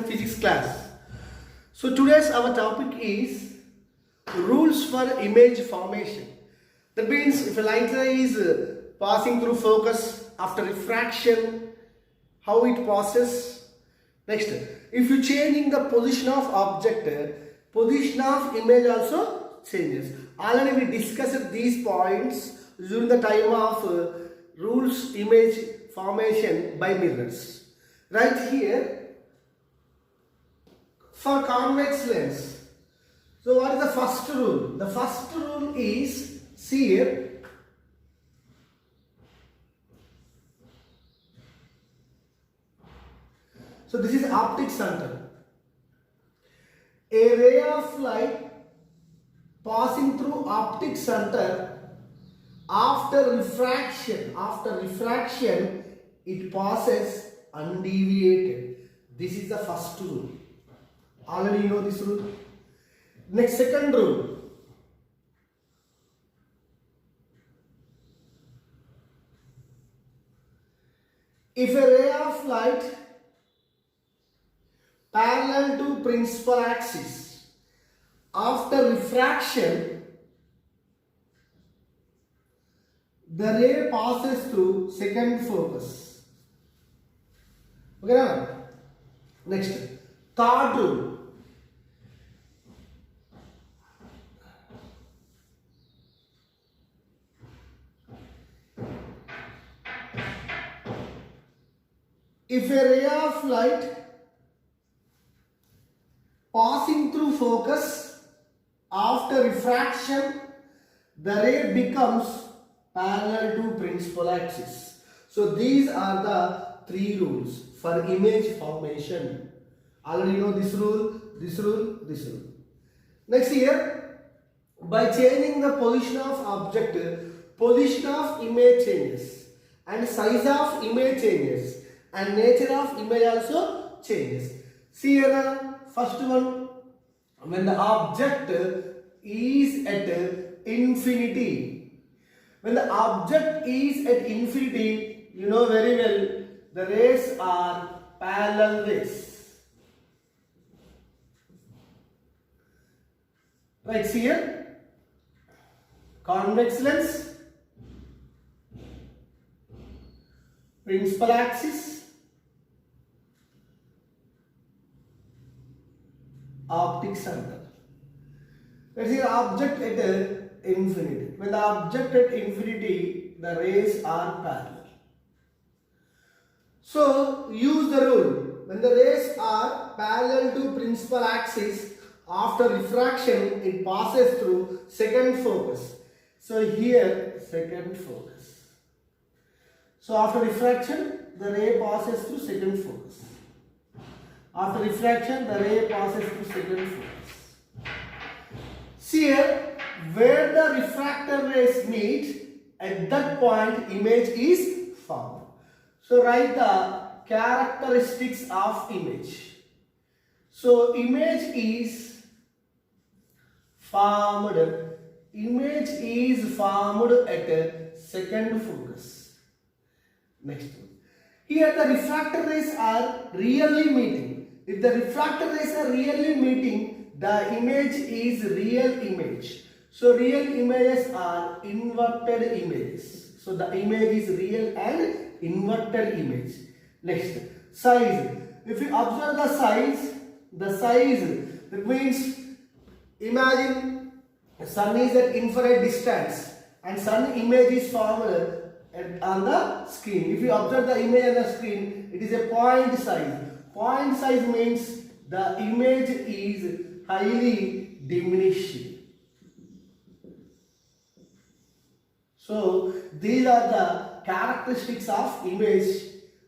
physics class. So today's our topic is rules for image formation. That means if a light ray is passing through focus after refraction, how it passes. Next, if you changing the position of object, position of image also changes. Already we discussed these points during the time of rules image formation by mirrors. Right here, for convex lens. So what is the first rule? The first rule is, see here, so this is optic center. A ray of light passing through optic center after refraction, it passes undeviated. This is the first rule. Already you know this rule. Next, second rule. If a ray of light parallel to principal axis after refraction, the ray passes through second focus. Okay now? Next, third rule. If a ray of light passing through focus after refraction, the ray becomes parallel to principal axis. So these are the three rules for image formation. Already you know this rule, this rule, this rule. Next here, by changing the position of object, position of image changes and size of image changes and nature of image also changes. See here, first one, when the object is at infinity. When the object is at infinity, you know very well, the rays are parallel rays. Right, see here, convex lens, principal axis, optic center. Let's see object at infinity. When the object at infinity, the rays are parallel. So use the rule. When the rays are parallel to principal axis, after refraction, it passes through second focus. So here, second focus. So after refraction, the ray passes through second focus. After refraction, the ray passes through second focus. See here, where the refractor rays meet, at that point image is formed. So write the characteristics of image. So image is formed. Image is formed at a second focus. Next one. Here the refractor rays are really meeting. If the refractor rays are really meeting, the image is real image. So real images are inverted images. So the image is real and inverted image. Next, size. If you observe the size, that means imagine sun is at infrared distance and sun image is formed on the screen. If you observe the image on the screen, it is a point size. Point size means the image is highly diminished. So these are the characteristics of image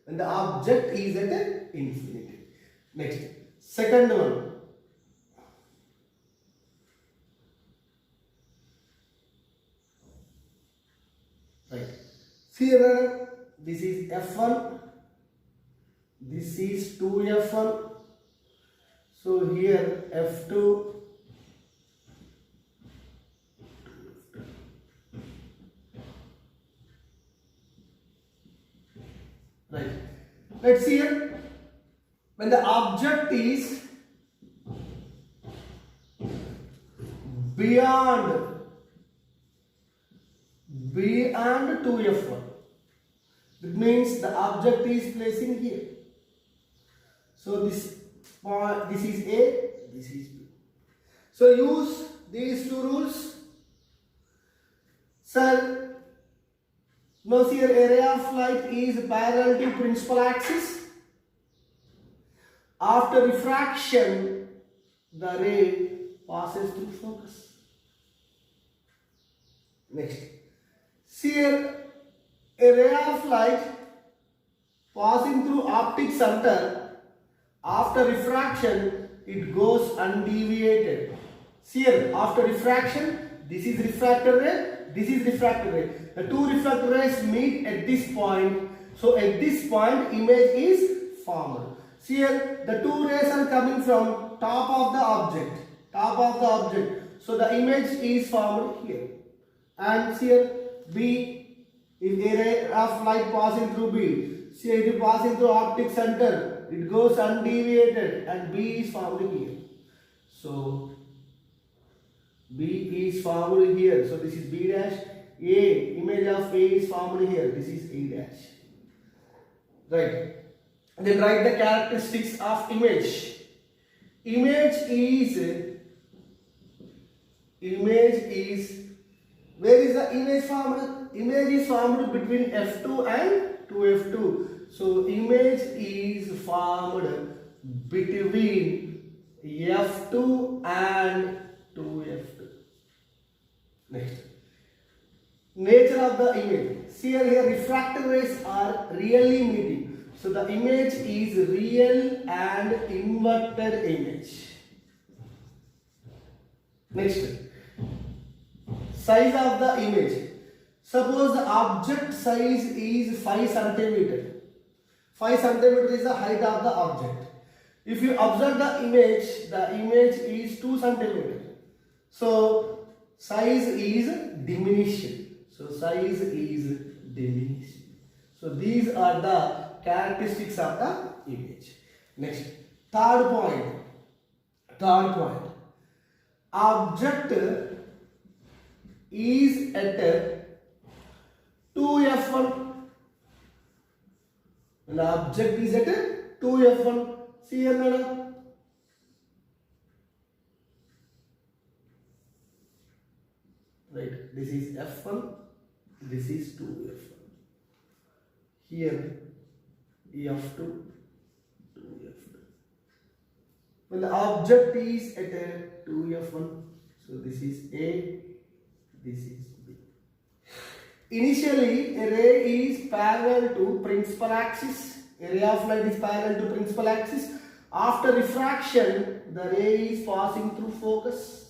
when the object is at infinity. Next, second one. Right. See here, this is F1, this is 2F1, so here F2, right. Let's see here. When the object object is beyond 2f1. That means the object is placing here. So this point, this is A, this is B. So use these two rules. Sir, now see your area of light is parallel to principal axis. After refraction, the ray passes through focus. Next, see here, a ray of light passing through optic center. After refraction, it goes undeviated. See here, after refraction, this is refractor ray, this is refractor ray. The two refractor rays meet at this point. So at this point, image is formed. See here, the two rays are coming from top of the object. Top of the object. So the image is formed here. And see here, B, if a ray of light passing through B, see it is passing through optic center, it goes undeviated and B is formed here. So B is formed here. So this is B dash. A, image of A is formed here. This is A dash. Right. Then write the characteristics of image. Image is, where is the image formed? Image is formed between F2 and 2F2. So image is formed between F2 and 2F2. Next. Nature of the image. See here, refractor rays are really meeting. So the image is real and inverted image. Next. Size of the image. Suppose the object size is 5 centimeter. 5 centimeter is the height of the object. If you observe the image is 2 centimeter. So size is diminishing. So size is diminishing. So these are the characteristics of the image. Next, third point. Object is at 2f1. And the object is at 2f1. See here, madam. Right, this is f1, this is 2f1. Here, f2, 2f2. When the object is at 2f1, so this is A, this is B. Initially, a ray is parallel to principal axis. A ray of light is parallel to principal axis. After refraction, the ray is passing through focus.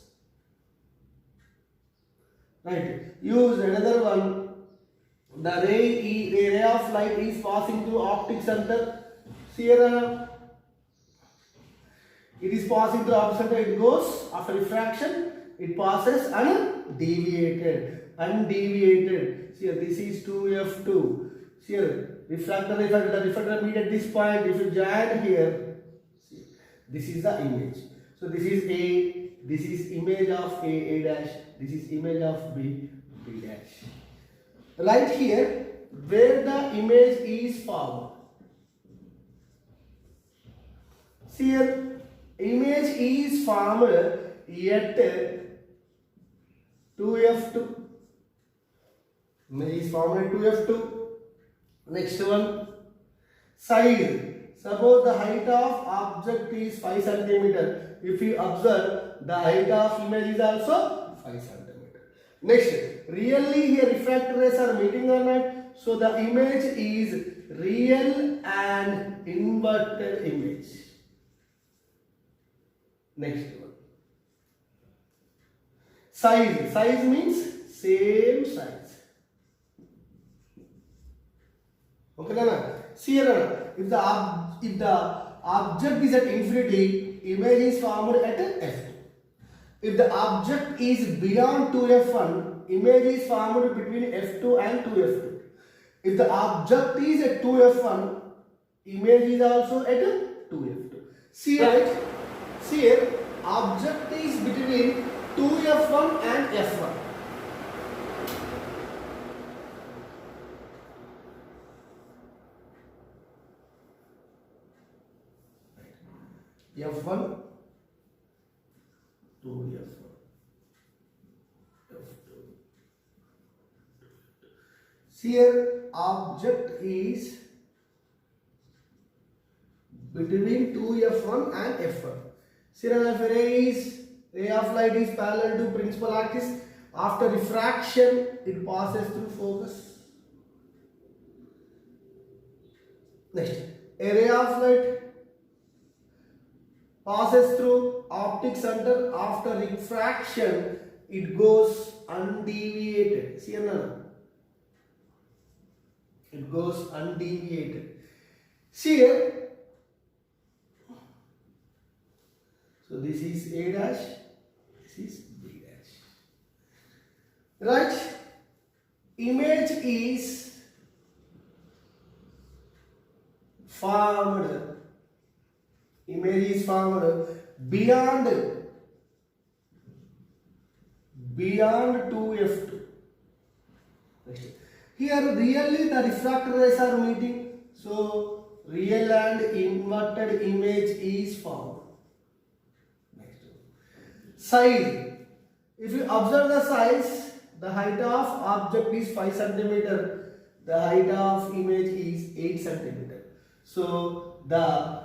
Right. Use another one. The ray of light is passing through optic center. See here, it is passing through optic center. It goes after refraction. It passes undeviated. See here, this is 2f2. See here, refractor. The refractor meet at this point. If you join here, see, this is the image. So this is A. This is image of A dash. This is image of B dash. Right here, where the image is formed. See here, image is formed at 2f2. Image is formed at 2f2. Next one, size. Suppose the height of object is 5 centimeter. If you observe, the height of image is also 5 centimeter. Next, really here refractor rays are meeting or not? So the image is real and inverted image. Next one. Size. Size means same size. Okay, Nana? See here, if the object is at infinity, image is formed at f2. If the object is beyond 2f1, image is formed between f2 and 2f2. If the object is at 2f1, image is also at 2f2. See right? See here, object is between 2F1 and F1. F1, 2F1, F2. See here, object is between 2F1 and F1. See, if ray of light is parallel to principal axis, after refraction it passes through focus. Next, a ray of light passes through optic center, after refraction it goes undeviated. See another, it goes undeviated. See here, so this is A dash, this is B dash. Right? Image is formed. Image is formed beyond 2F2. Here really the refracted rays are meeting, so real and inverted image is formed. Size. If you observe the size, the height of object is 5 cm, the height of image is 8 cm. So the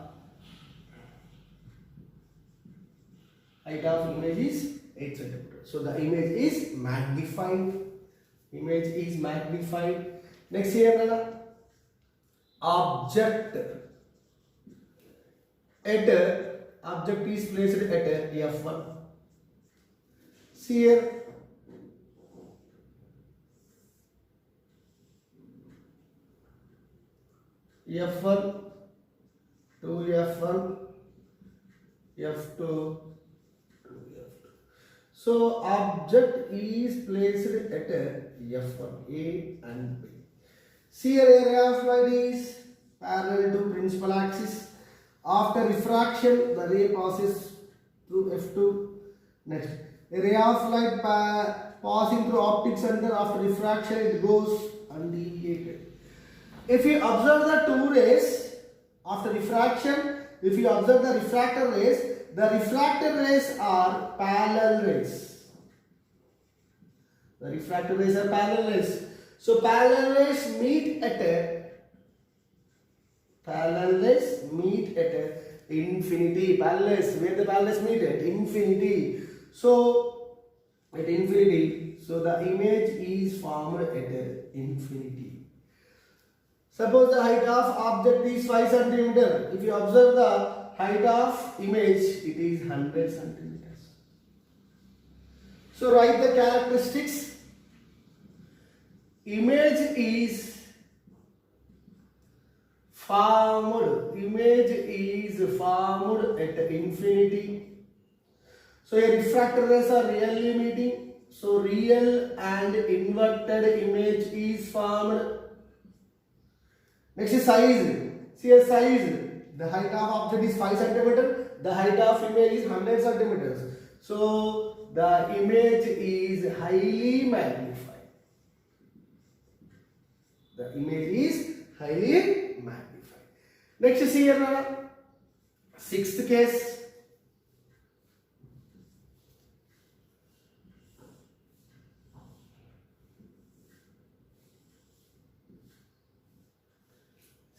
height of image is 8 cm. So the image is magnified. Image is magnified. Next here another object. Object is placed at F1. See here, F1, 2F1, F2, 2F2. So object is placed at F1, A and B. See here, area of light is parallel to principal axis. After refraction, the ray passes through F2. Next, a ray of light passing through optic center, after refraction it goes undeviated. If you observe the two rays after refraction, if you observe the refracted rays are parallel rays. The refracted rays are parallel rays. So parallel rays meet at infinity. Parallel rays, where the parallel rays meet at infinity. So at infinity, so the image is formed at infinity. Suppose the height of object is 5 cm. If you observe the height of image, it is 100 cm. So write the characteristics. Image is formed. Image is formed at infinity. So a refracted rays are really meeting. So real and inverted image is formed. Next is size. See a size. The height of object is 5 cm. The height of image is 100 cm. So the image is highly magnified. The image is highly magnified. Next is here, sixth case.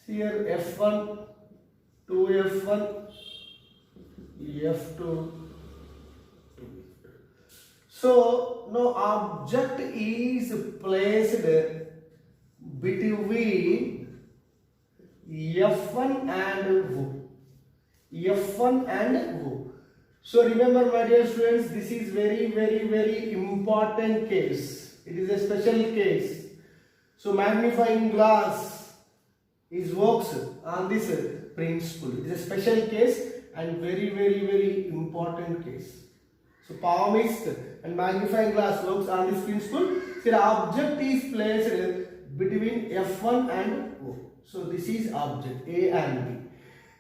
Here F1, 2F1, F2. So now object is placed between F1 and O. F1 and O. So remember, my dear students, this is very important case. It is a special case. So magnifying glass works on this principle. It is a special case and very important case. So palmist and magnifying glass works on this principle. So the object is placed between F1 and O. So this is object A and B.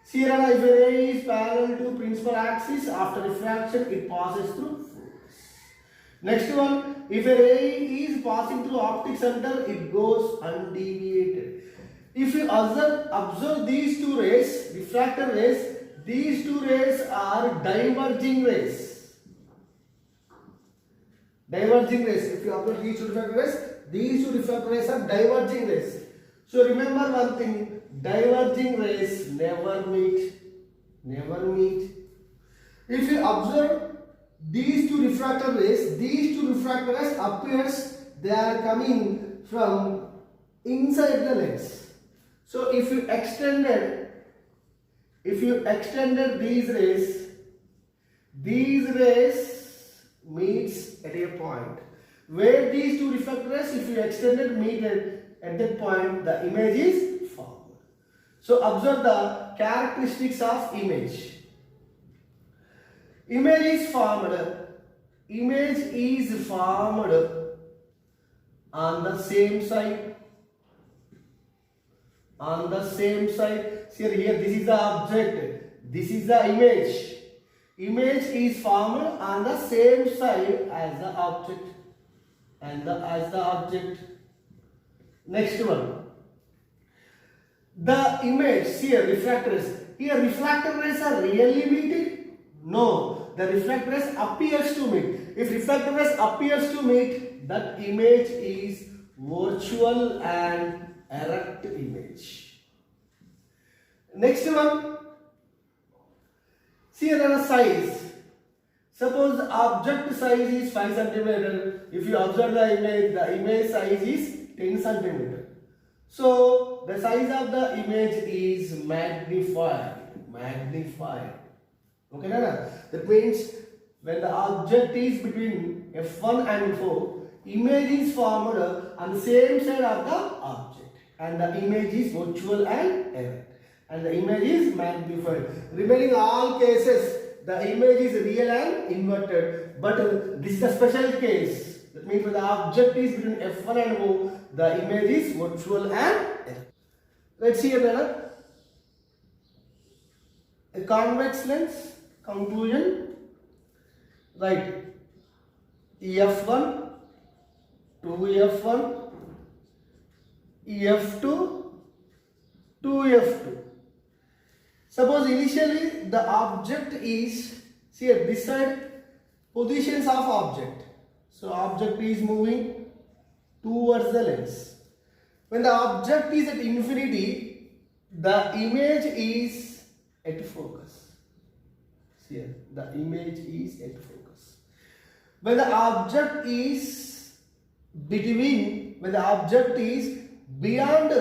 See here, if a ray is parallel to principal axis, after refraction it passes through focus. Next one, if a ray is passing through optic center, it goes undeviated. If you observe these two rays, refractor rays, these two rays are diverging rays. Diverging rays. If you observe these two refractor rays are diverging rays. So remember one thing, diverging rays never meet. Never meet. If you observe these two refractor rays appears they are coming from inside the lens. So if you extended these rays meets at a point where these two refractor rays, if you extended meted at that point, the image is formed. So observe the characteristics of image. Image is formed on the same side. See here, this is the object, this is the image. Image is formed on the same side as the object Next one, the image. See here, refractor rays. Here refractor rays are really meeting? No, the refractor rays appears to meet. If refractor rays appears to meet, that image is virtual and erect image. Next one, see here the size. Suppose the object size is 5 cm. If you observe the image size is 10 cm. So the size of the image is magnified. Okay, Nana? That means when the object is between f1 and 4, image is formed on the same side of the object, and the image is virtual and erect, and the image is magnified. Remaining all cases, the image is real and inverted, but this is a special case. That means when the object is between f1 and O, the image is virtual and erect. Let's see another. A convex lens. Conclusion. Right. F1, 2F1, F2, 2F2. Suppose initially the object is, see at this side, positions of object. So object is moving towards the lens. When the object is at infinity, the image is at focus. See here, the image is at focus. When the object is beyond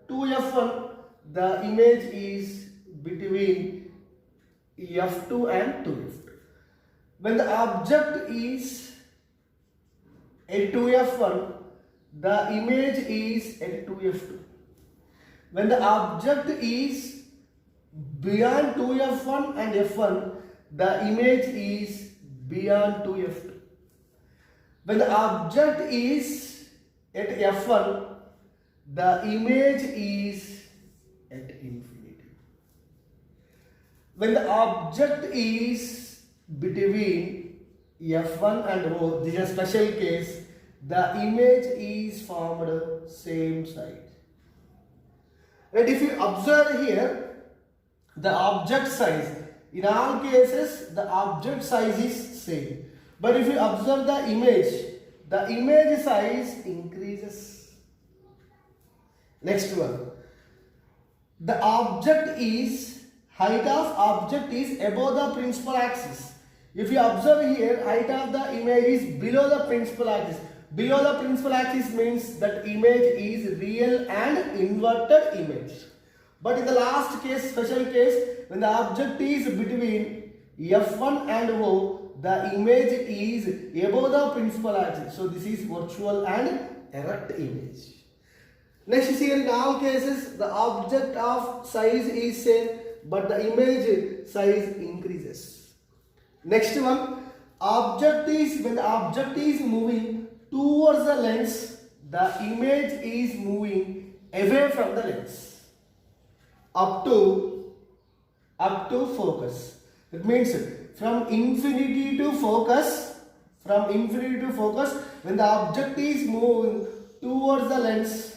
2F1, the image is between F2 and 2F2. When the object is at 2F1, the image is at 2F2. When the object is beyond 2F1 and F1, the image is beyond 2F2. When the object is at F1, the image is at infinity. When the object is between F1 and O, this is a special case, the image is formed same side. And if you observe here, the object size, in all cases the object size is same. But if you observe the image size increases. Next one, the height of object is above the principal axis. If you observe here, height of the image is below the principal axis. Below the principal axis means that image is real and inverted image. But in the last case, special case, when the object is between F1 and O, the image is above the principal axis. So this is virtual and erect image. Next is here, in all cases the object of size is same, but the image size increases. Next one, when the object is moving towards the lens, the image is moving away from the lens up to up to focus. It means from infinity to focus, when the object is moving towards the lens,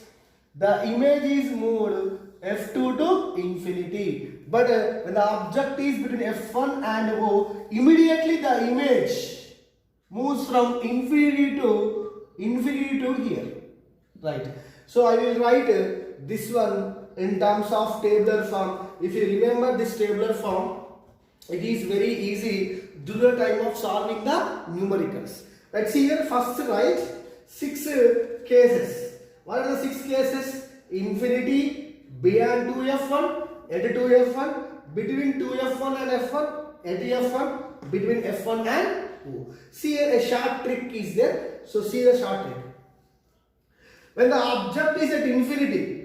the image is moved f2 to infinity. But when the object is between f1 and O, immediately the image moves from infinity to here. Right. So I will write this one in terms of tabular form. If you remember this tabular form, it is very easy during the time of solving the numericals. Let's see here. First write 6 cases. What are the 6 cases? Infinity, beyond 2f1, at 2f1, between 2f1 and f1, at f1, between f1 and O. See here, a short trick is there. So see the short trick. When the object is at infinity,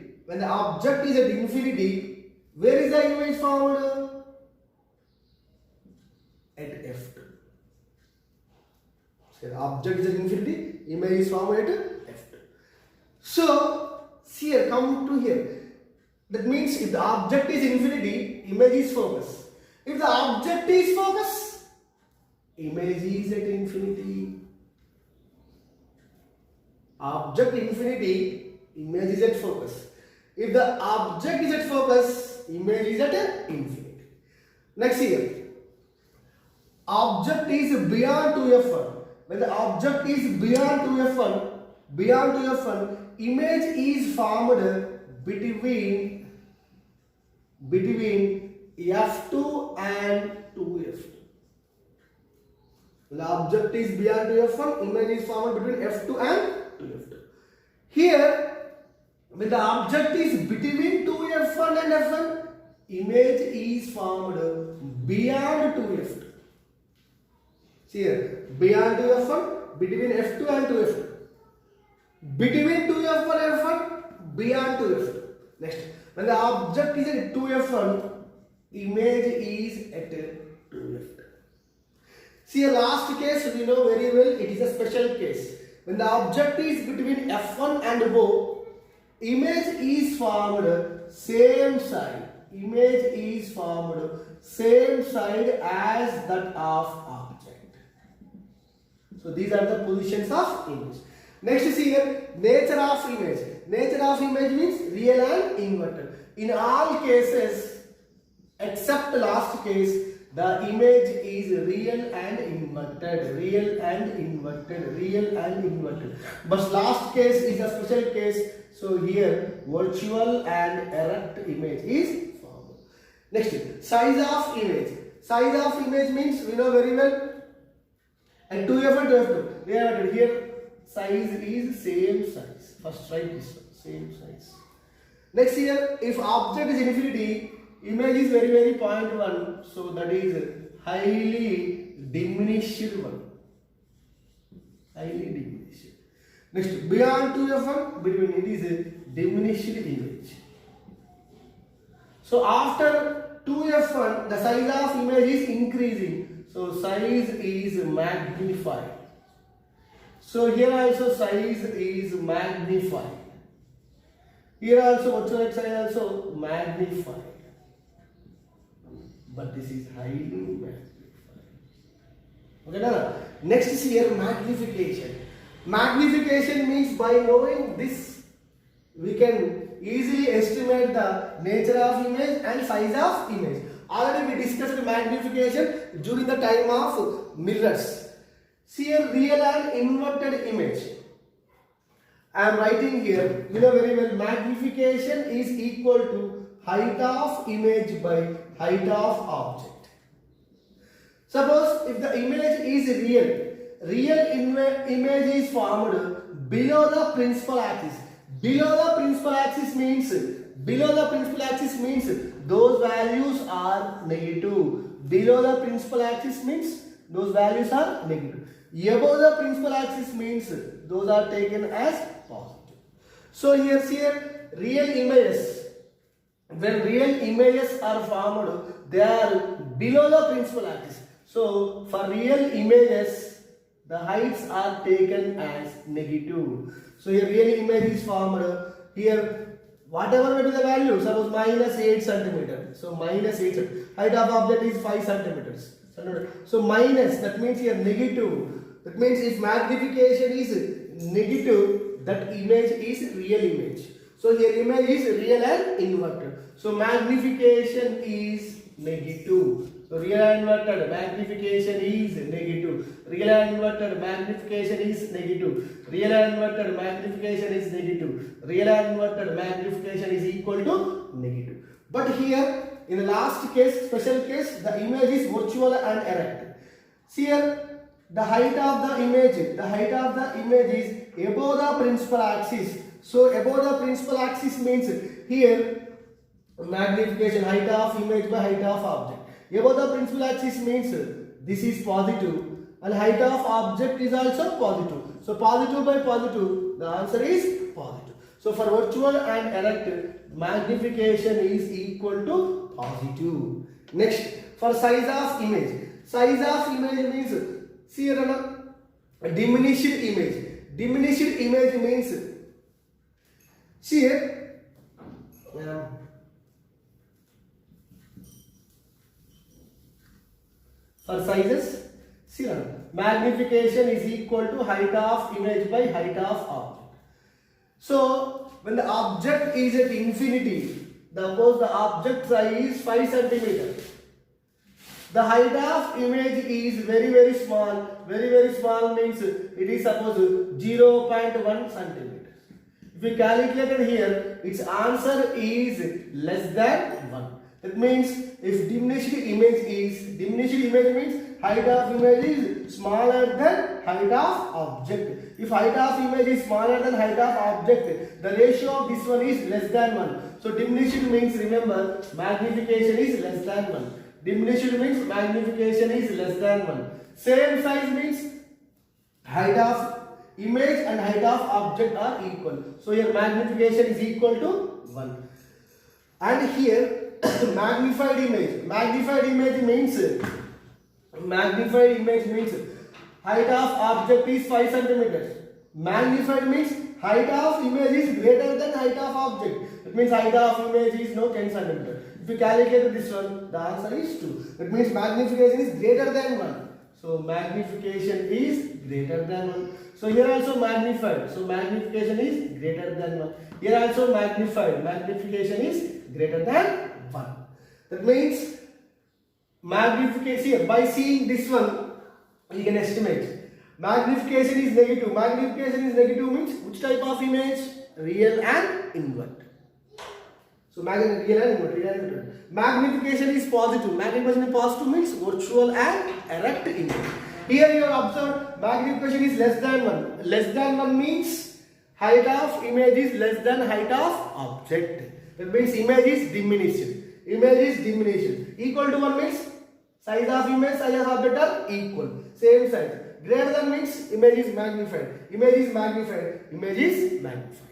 where is the image formed? At f2. So the object is at infinity, image is formed at f2. So see here, come to here. That means if the object is infinity, image is focus. If the object is focus, image is at infinity. Object infinity, image is at focus. If the object is at focus, image is at infinity. Next here. Object is beyond 2f1. When the object is beyond 2f1, image is formed between f2 and 2f2. When the object is beyond 2f1, image is formed between f2 and 2f2. Here, when the object is between 2f1 and f1, image is formed beyond 2f2. See here, beyond 2f1, between f2 and 2f2. Between 2f1 and f1, beyond 2f2. Next, when the object is at 2f1, image is at 2f2. See a last case, we know very well, it is a special case. When the object is between f1 and O, image is formed same side. Image is formed same side as that of object. So these are the positions of image. Next is here, nature of image. Nature of image means real and inverted. In all cases, except the last case, the image is real and inverted. Real and inverted. Real and inverted. But last case is a special case. So here, virtual and erect image is formed. Next, size of image. Size of image means we know very well. And 2f and 2f2. They are here. Size is same size. First write this one, same size. Next here, if object is infinity, image is very 0.1, so that is highly diminished one. Highly diminished. Next, beyond 2f1, between it is a diminished image. So after 2f1, the size of image is increasing. So size is magnified. So here also size is magnified. Here also virtual size also magnified. But this is highly magnified. Okay, now next is here magnification. Magnification means by knowing this, we can easily estimate the nature of image and size of image. Already we discussed magnification during the time of mirrors. See here, real and inverted image. I am writing here, you know very well, magnification is equal to height of image by height of object. Suppose if the image is real image is formed below the principal axis. Below the principal axis means those values are negative. Below the principal axis means those values are negative. Above the principal axis means those are taken as positive. So here real images. When real images are formed, they are below the principal axis. So for real images, the heights are taken as negative. So here real image is formed. Here whatever may be the value, suppose -8 cm. So minus 8 centimeters. Height of object is 5 centimeters. So minus, that means here negative. That means if magnification is negative, that image is real image. So here image is real and inverted. So magnification is negative. So real and inverted magnification is negative. Real and inverted magnification is negative. Real and inverted magnification is negative. Real and inverted magnification is equal to negative. But here in the last case, special case, the image is virtual and erect. See here, the height of the image is above the principal axis. So above the principal axis means here magnification, height of image by height of object. Above the principal axis means this is positive and height of object is also positive. So positive by positive, the answer is positive. So for virtual and erect, magnification is equal to positive. Next, for size of image. Size of image means, see here, a diminished image. Diminished image means, see here, for sizes, see here, magnification is equal to height of image by height of object. So when the object is at infinity, suppose the object size is 5 centimeters. The height of image is very small. Very small means it is suppose 0.1 centimeters. If we calculate it here, its answer is less than 1. That means if diminished image means height of image is smaller than height of object. If height of image is smaller than height of object, the ratio of this one is less than 1. So diminished means, remember, magnification is less than 1. Diminished means magnification is less than 1. Same size means height of image and height of object are equal. So here magnification is equal to 1. And here magnified image means height of object is 5 centimeters. Magnified means height of image is greater than height of object. It means height of image is now 10 centimeters. If you calculate this one, the answer is 2. That means magnification is greater than 1. So magnification is greater than 1. So here also magnified. So magnification is greater than 1. Here also magnified. Magnification is greater than 1. That means magnification, by seeing this one, you can estimate. Magnification is negative. Magnification is negative means which type of image? Real and invert. So real and invert. Magnification is positive. Magnification is positive means virtual and erect image. Here you have observed magnification is less than 1. Less than 1 means height of image is less than height of object. That means image is diminished. Image is diminished. Equal to 1 means size of image, size of object are equal. Same size. Greater than means image is magnified. Image is magnified. Image is magnified.